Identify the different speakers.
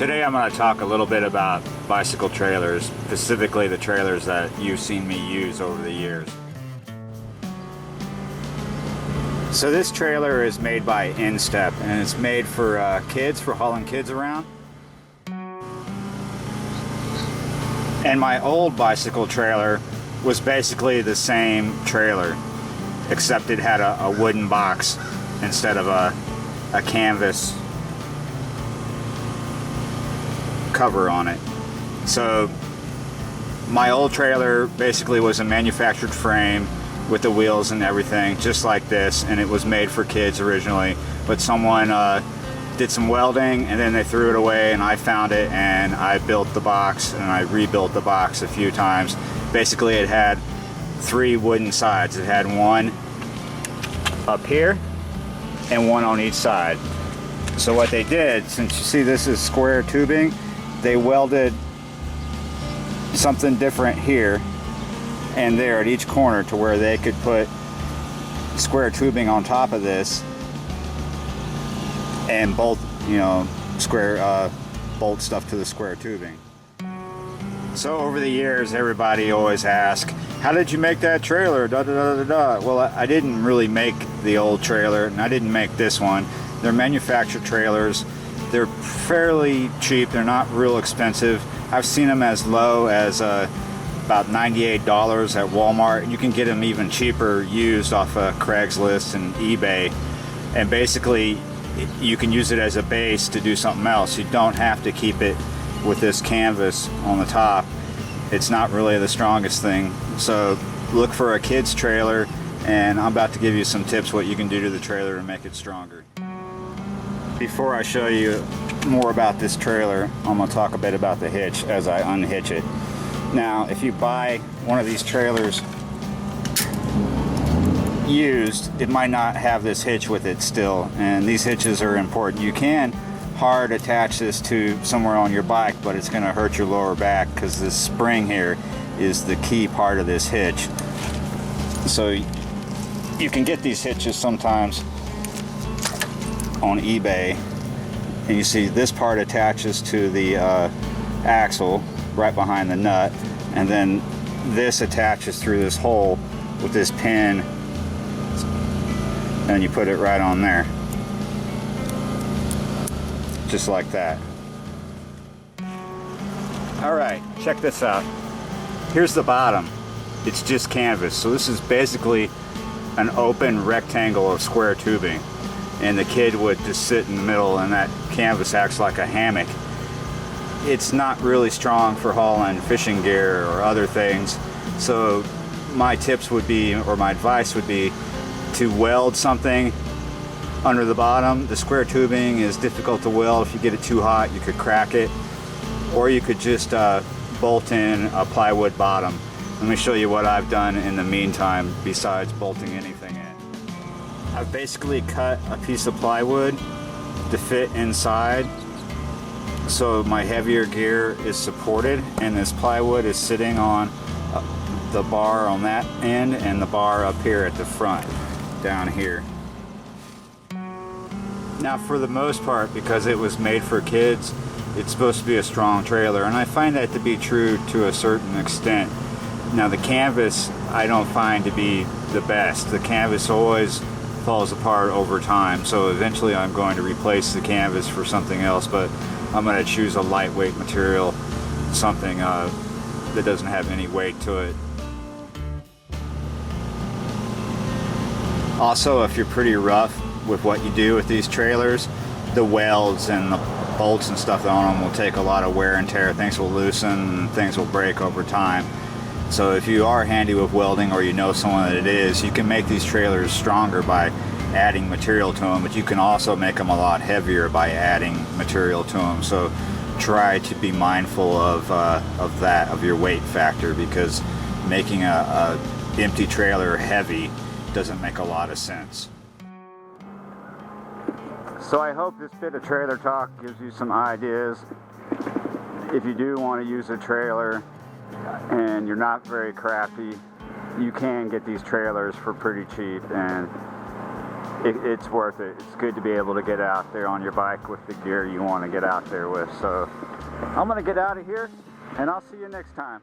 Speaker 1: Today I'm going to talk a little bit about bicycle trailers, specifically the trailers that you've seen me use over the years. So this trailer is made by Instep, and it's made for kids, for hauling kids around. And my old bicycle trailer was basically the same trailer, except it had a wooden box instead of a canvas cover on it. So my old trailer basically was a manufactured frame with the wheels and everything, just like this, and it was made for kids originally, but someone did some welding and then they threw it away, and I found it and I built the box, and I rebuilt the box a few times. Basically it had 3 wooden sides. It had one up here and one on each side. So what they did, since you see this is square tubing, they welded something different here and there at each corner to where they could put square tubing on top of this and bolt, square bolt stuff to the square tubing. So over the years, everybody always asks, how did you make that trailer? Da, da, da, da, da. Well, I didn't really make the old trailer, and I didn't make this one. They're manufactured trailers. They're fairly cheap. They're not real expensive. I've seen them as low as about $98 at Walmart, and you can get them even cheaper used off of Craigslist and eBay. And basically, you can use it as a base to do something else. You don't have to keep it with this canvas on the top. It's not really the strongest thing. So look for a kid's trailer, and I'm about to give you some tips what you can do to the trailer to make it stronger. Before I show you more about this trailer, I'm going to talk a bit about the hitch as I unhitch it. Now, if you buy one of these trailers used, it might not have this hitch with it still, and these hitches are important. You can hard attach this to somewhere on your bike, but it's going to hurt your lower back because this spring here is the key part of this hitch. So you can get these hitches sometimes on eBay, and you see this part attaches to the axle right behind the nut, and then this attaches through this hole with this pin, and you put it right on there, just like that. Alright, check this out. Here's the bottom. It's just canvas, so this is basically an open rectangle of square tubing, and the kid would just sit in the middle, and that canvas acts like a hammock. It's not really strong for hauling fishing gear or other things, so my tips would be, or my advice would be, to weld something under the bottom. The square tubing is difficult to weld. If you get it too hot, you could crack it, or you could just bolt in a plywood bottom. Let me show you what I've done in the meantime besides bolting anything in. I've basically cut a piece of plywood to fit inside, so my heavier gear is supported, and this plywood is sitting on the bar on that end and the bar up here at the front down here. Now, for the most part, because it was made for kids, it's supposed to be a strong trailer, and I find that to be true to a certain extent. Now, the canvas I don't find to be the best. The canvas always falls apart over time, so eventually I'm going to replace the canvas for something else, but I'm going to choose a lightweight material, something that doesn't have any weight to it. Also, if you're pretty rough with what you do with these trailers, the welds and the bolts and stuff on them will take a lot of wear and tear. Things will loosen and things will break over time. So if you are handy with welding, or you know someone that it is, you can make these trailers stronger by adding material to them, but you can also make them a lot heavier by adding material to them. So try to be mindful of that, of your weight factor, because making a empty trailer heavy doesn't make a lot of sense. So I hope this bit of trailer talk gives you some ideas. If you do want to use a trailer and you're not very crafty, you can get these trailers for pretty cheap, and it's worth it. It's good to be able to get out there on your bike with the gear you want to get out there with. So I'm going to get out of here, and I'll see you next time.